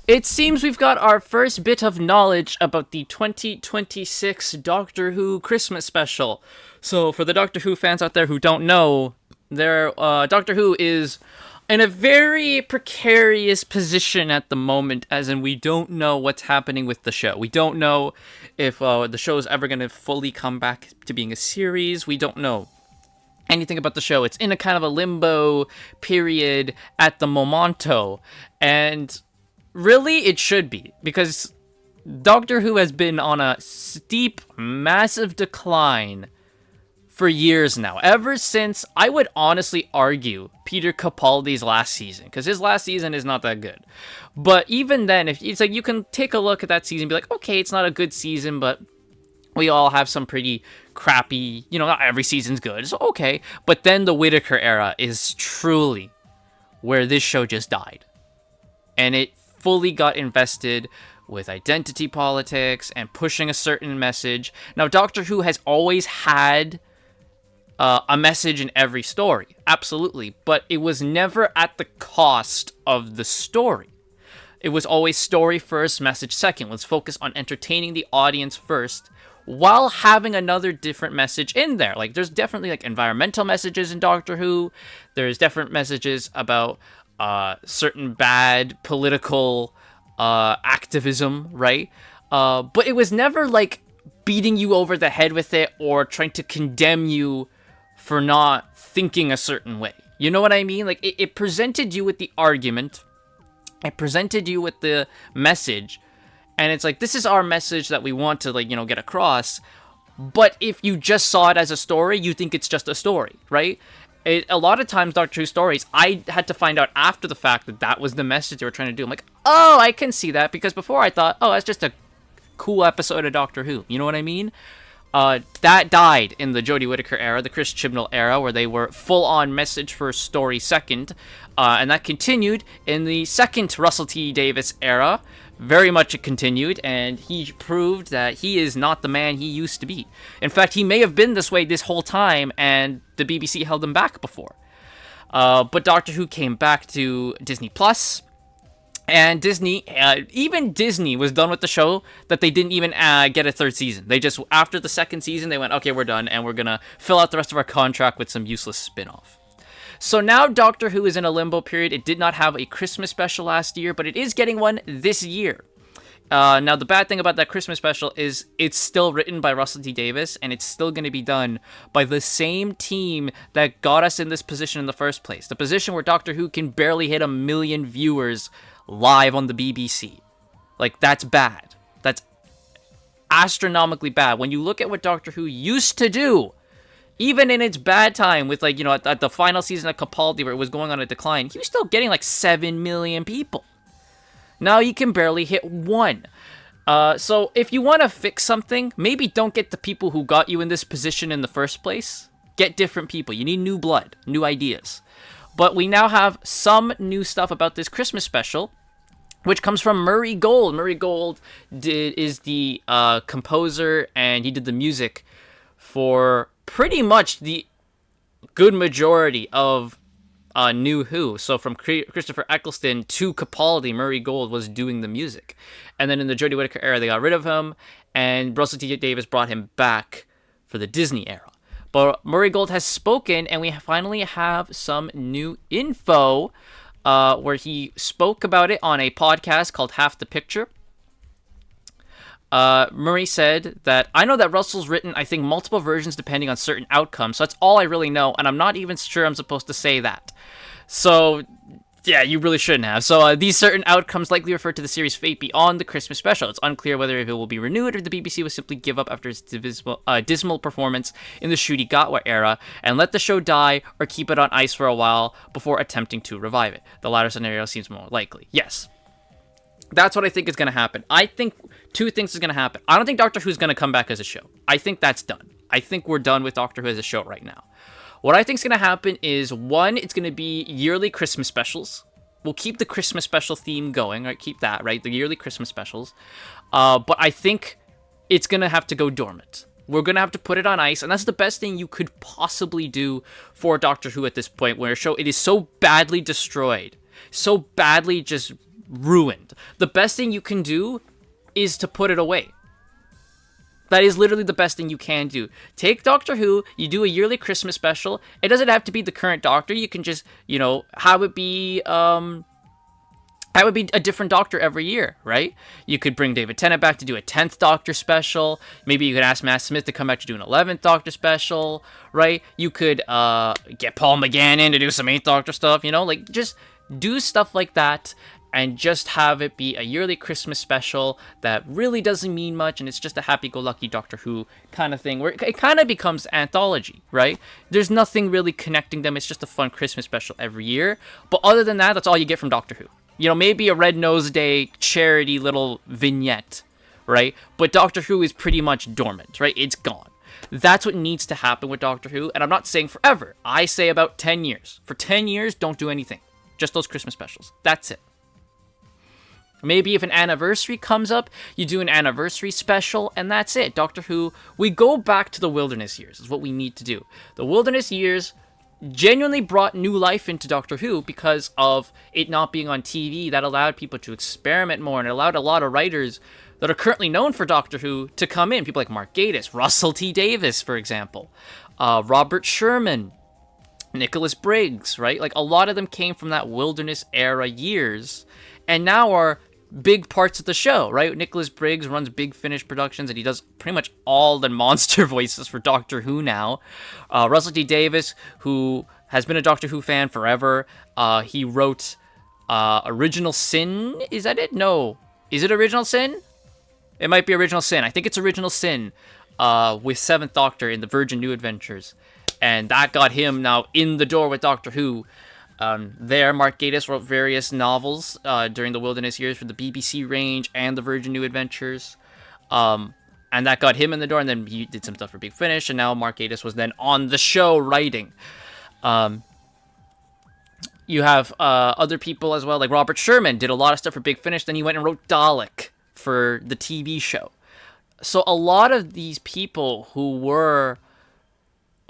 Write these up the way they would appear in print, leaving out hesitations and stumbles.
It seems we've got our first bit of knowledge about the 2026 Doctor Who Christmas special. So, for the Doctor Who fans out there who don't know, Doctor Who is in a very precarious position at the moment, as in we don't know what's happening with the show. We don't know if the show is ever going to fully come back to being a series. We don't know anything about the show. It's in a kind of a limbo period at the momento, and really it should be, because Doctor Who has been on a steep, massive decline for years now. Ever since, I would honestly argue, Peter Capaldi's last season, because his last season is not that good. But even then, if it's like, you can take a look at that season and be like, okay, it's not a good season, but we all have some pretty crappy, not every season's good. It's okay. But then the Whittaker era is truly where this show just died. And it fully got invested with identity politics and pushing a certain message. Now, Doctor Who has always had a message in every story, absolutely, but it was never at the cost of the story. It was always story first, message second. Let's focus on entertaining the audience first, while having another different message in there. Like, there's definitely like environmental messages in Doctor Who. There's different messages about certain bad political activism, right? But it was never like beating you over the head with it or trying to condemn you for not thinking a certain way. You know what I mean? Like, it presented you with the argument, it presented you with the message, and it's like, this is our message that we want to, like, get across. But if you just saw it as a story, you think it's just a story, right? A lot of times, Doctor Who stories, I had to find out after the fact that was the message they were trying to do. I'm like, oh, I can see that, because before I thought, oh, that's just a cool episode of Doctor Who. You know what I mean? That died in the Jodie Whittaker era, the Chris Chibnall era, where they were full-on message first, story second. And that continued in the second Russell T Davies era. Very much it continued, and he proved that he is not the man he used to be. In fact, he may have been this way this whole time, and the BBC held him back before. But Doctor Who came back to Disney Plus, and Disney, even Disney was done with the show that they didn't even get a third season. They just, after the second season, they went, okay, we're done, and we're gonna fill out the rest of our contract with some useless spin-off. So now Doctor Who is in a limbo period. It did not have a Christmas special last year, but it is getting one this year. Now, the bad thing about that Christmas special is it's still written by Russell T Davies, and it's still going to be done by the same team that got us in this position in the first place. The position where Doctor Who can barely hit 1 million viewers live on the BBC. Like, that's bad. That's astronomically bad. When you look at what Doctor Who used to do, even in its bad time with, like, at the final season of Capaldi where it was going on a decline, he was still getting like 7 million people. Now you can barely hit 1. So if you want to fix something, maybe don't get the people who got you in this position in the first place. Get different people. You need new blood, new ideas. But we now have some new stuff about this Christmas special, which comes from Murray Gold. Murray Gold is the composer, and he did the music for pretty much the good majority of New Who. So from Christopher Eccleston to Capaldi, Murray Gold was doing the music. And then in the Jodie Whittaker era, they got rid of him, and Russell T Davies brought him back for the Disney era. But Murray Gold has spoken, and we finally have some new info where he spoke about it on a podcast called Half the Picture. Murray said that, I know that Russell's written, I think, multiple versions depending on certain outcomes, so that's all I really know, and I'm not even sure I'm supposed to say that. So, yeah, you really shouldn't have. So, these certain outcomes likely refer to the series' fate beyond the Christmas special. It's unclear whether it will be renewed or the BBC will simply give up after its dismal performance in the Ncuti Gatwa era and let the show die or keep it on ice for a while before attempting to revive it. The latter scenario seems more likely. Yes. That's what I think is going to happen. I think two things is going to happen. I don't think Doctor Who's going to come back as a show. I think that's done. I think we're done with Doctor Who as a show right now. What I think is going to happen is, one, it's going to be yearly Christmas specials. We'll keep the Christmas special theme going, right? Keep that, right? The yearly Christmas specials. But I think it's going to have to go dormant. We're going to have to put it on ice, and that's the best thing you could possibly do for Doctor Who at this point, where it is so badly destroyed, so badly just ruined. The best thing you can do is to put it away. That is literally the best thing you can do. Take Doctor Who, you do a yearly Christmas special. It doesn't have to be the current Doctor. You can just, have it be a different Doctor every year, right? You could bring David Tennant back to do a 10th Doctor special. Maybe you could ask Matt Smith to come back to do an 11th Doctor special, right? You could get Paul McGann in to do some 8th Doctor stuff, just do stuff like that and just have it be a yearly Christmas special that really doesn't mean much, and it's just a happy-go-lucky Doctor Who kind of thing, where it kind of becomes anthology, right? There's nothing really connecting them. It's just a fun Christmas special every year. But other than that, that's all you get from Doctor Who. Maybe a Red Nose Day charity little vignette, right? But Doctor Who is pretty much dormant, right? It's gone. That's what needs to happen with Doctor Who, and I'm not saying forever. I say about 10 years. For 10 years, don't do anything. Just those Christmas specials. That's it. Maybe if an anniversary comes up, you do an anniversary special, and that's it. Doctor Who, we go back to the wilderness years, is what we need to do. The wilderness years genuinely brought new life into Doctor Who because of it not being on TV. That allowed people to experiment more, and it allowed a lot of writers that are currently known for Doctor Who to come in. People like Mark Gatiss, Russell T Davies, for example, Robert Sherman, Nicholas Briggs, right? Like, a lot of them came from that wilderness era years, and now are big parts of the show, right? Nicholas Briggs runs Big Finish Productions, and he does pretty much all the monster voices for Doctor Who now. Russell T Davies, who has been a Doctor Who fan forever, he wrote Original Sin. Is that it? No. Is it Original Sin? It might be Original Sin. I think it's Original Sin with 7th Doctor in the Virgin New Adventures. And that got him now in the door with Doctor Who. Mark Gatiss wrote various novels during the wilderness years for the BBC range and the Virgin New Adventures. And that got him in the door, and then he did some stuff for Big Finish, and now Mark Gatiss was then on the show writing. You have other people as well, like Robert Sherman did a lot of stuff for Big Finish, then he went and wrote Dalek for the TV show. So a lot of these people who were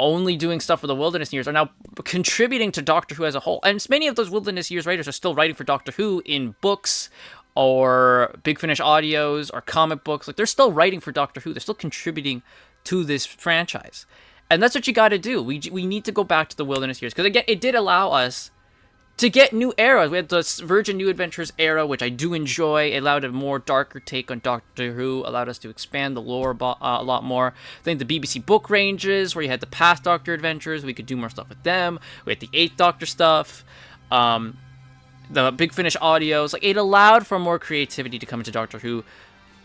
only doing stuff for the wilderness years are now contributing to Doctor Who as a whole. And many of those wilderness years writers are still writing for Doctor Who in books or Big Finish audios or comic books. Like, they're still writing for Doctor Who. They're still contributing to this franchise. And that's what you got to do. We need to go back to the wilderness years. Because, again, it did allow us to get new eras. We had the Virgin New Adventures era, which I do enjoy. It allowed a more darker take on Doctor Who, allowed us to expand the lore a lot more. I think the BBC book ranges, where you had the past Doctor adventures, we could do more stuff with them. We had the 8th Doctor stuff, the Big Finish audios. Like, it allowed for more creativity to come into Doctor Who,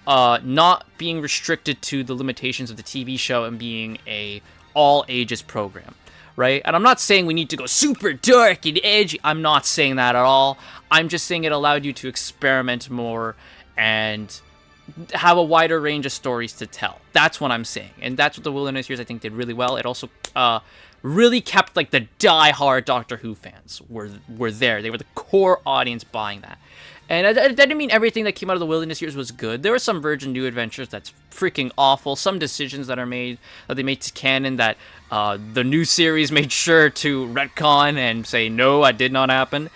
not being restricted to the limitations of the TV show and being a all-ages program. Right? And I'm not saying we need to go super dark and edgy. I'm not saying that at all. I'm just saying it allowed you to experiment more and have a wider range of stories to tell. That's what I'm saying. And that's what the Wilderness Years, I think, did really well. It also really kept, like, the die-hard Doctor Who fans were there. They were the core audience buying that. And that didn't mean everything that came out of the Wilderness Years was good. There were some Virgin New Adventures that's freaking awful. Some decisions that they made to canon that the new series made sure to retcon and say, no, that did not happen.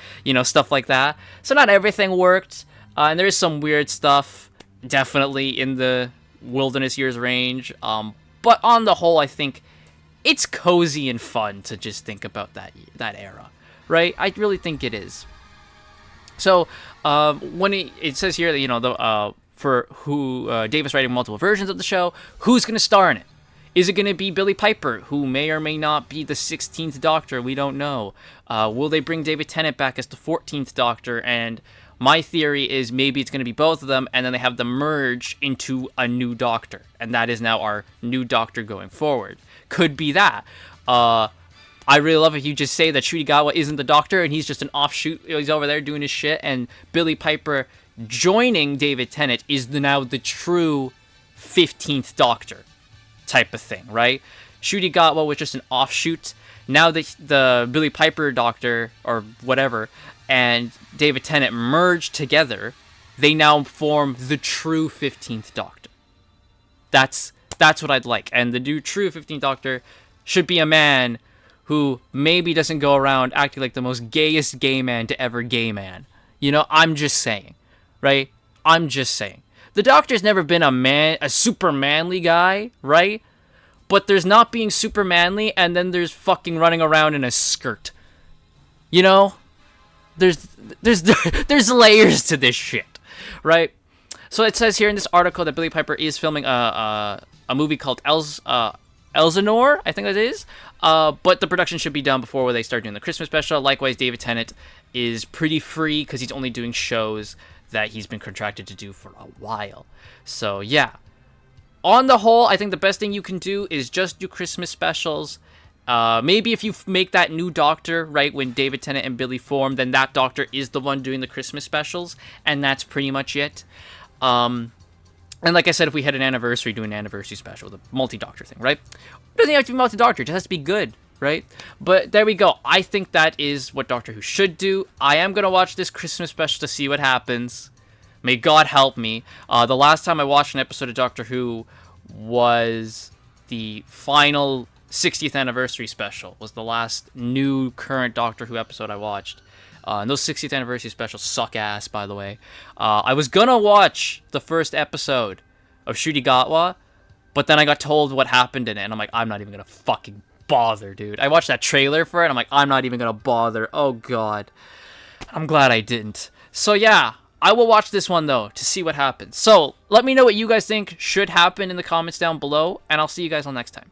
Stuff like that. So not everything worked. And there is some weird stuff, definitely, in the Wilderness Years range. But on the whole, I think it's cozy and fun to just think about that era. Right? I really think it is. So, when it says here that, for who Davis writing multiple versions of the show, who's going to star in it? Is it going to be Billie Piper, who may or may not be the 16th Doctor? We don't know. Will they bring David Tennant back as the 14th Doctor? And my theory is maybe it's going to be both of them, and then they have them merge into a new Doctor. And that is now our new Doctor going forward. Could be that. I really love if you just say that Ncuti Gatwa isn't the Doctor and he's just an offshoot. He's over there doing his shit, and Billie Piper joining David Tennant is now the true 15th Doctor type of thing, right? Ncuti Gatwa was just an offshoot. Now that the Billie Piper Doctor, or whatever, and David Tennant merge together, they now form the true 15th Doctor. That's what I'd like. And the new true 15th Doctor should be a man who maybe doesn't go around acting like the most gayest gay man to ever gay man. You know, I'm just saying, right? I'm just saying. The Doctor's never been a super manly guy, right? But there's not being super manly, and then there's fucking running around in a skirt. You know, there's there's there's layers to this shit, right? So it says here in this article that Billie Piper is filming a movie called Elsinore, I think that is. But the production should be done before they start doing the Christmas special. Likewise, David Tennant is pretty free because he's only doing shows that he's been contracted to do for a while. So yeah, on the whole, I think the best thing you can do is just do Christmas specials. Maybe if you make that new Doctor, right, when David Tennant and Billy form, then that Doctor is the one doing the Christmas specials, and that's pretty much it. And like I said, if we had an anniversary, do an anniversary special, the multi-Doctor thing, right? It doesn't have to be multi-Doctor, it just has to be good, right? But there we go. I think that is what Doctor Who should do. I am going to watch this Christmas special to see what happens. May God help me. The last time I watched an episode of Doctor Who was the final 60th anniversary special. Was the last new current Doctor Who episode I watched. And those 60th anniversary specials suck ass, by the way. I was gonna watch the first episode of Ncuti Gatwa, but then I got told what happened in it, and I'm like, I'm not even gonna fucking bother, dude. I watched that trailer for it, and I'm like, I'm not even gonna bother. Oh, God. I'm glad I didn't. So, yeah, I will watch this one, though, to see what happens. So, let me know what you guys think should happen in the comments down below, and I'll see you guys all next time.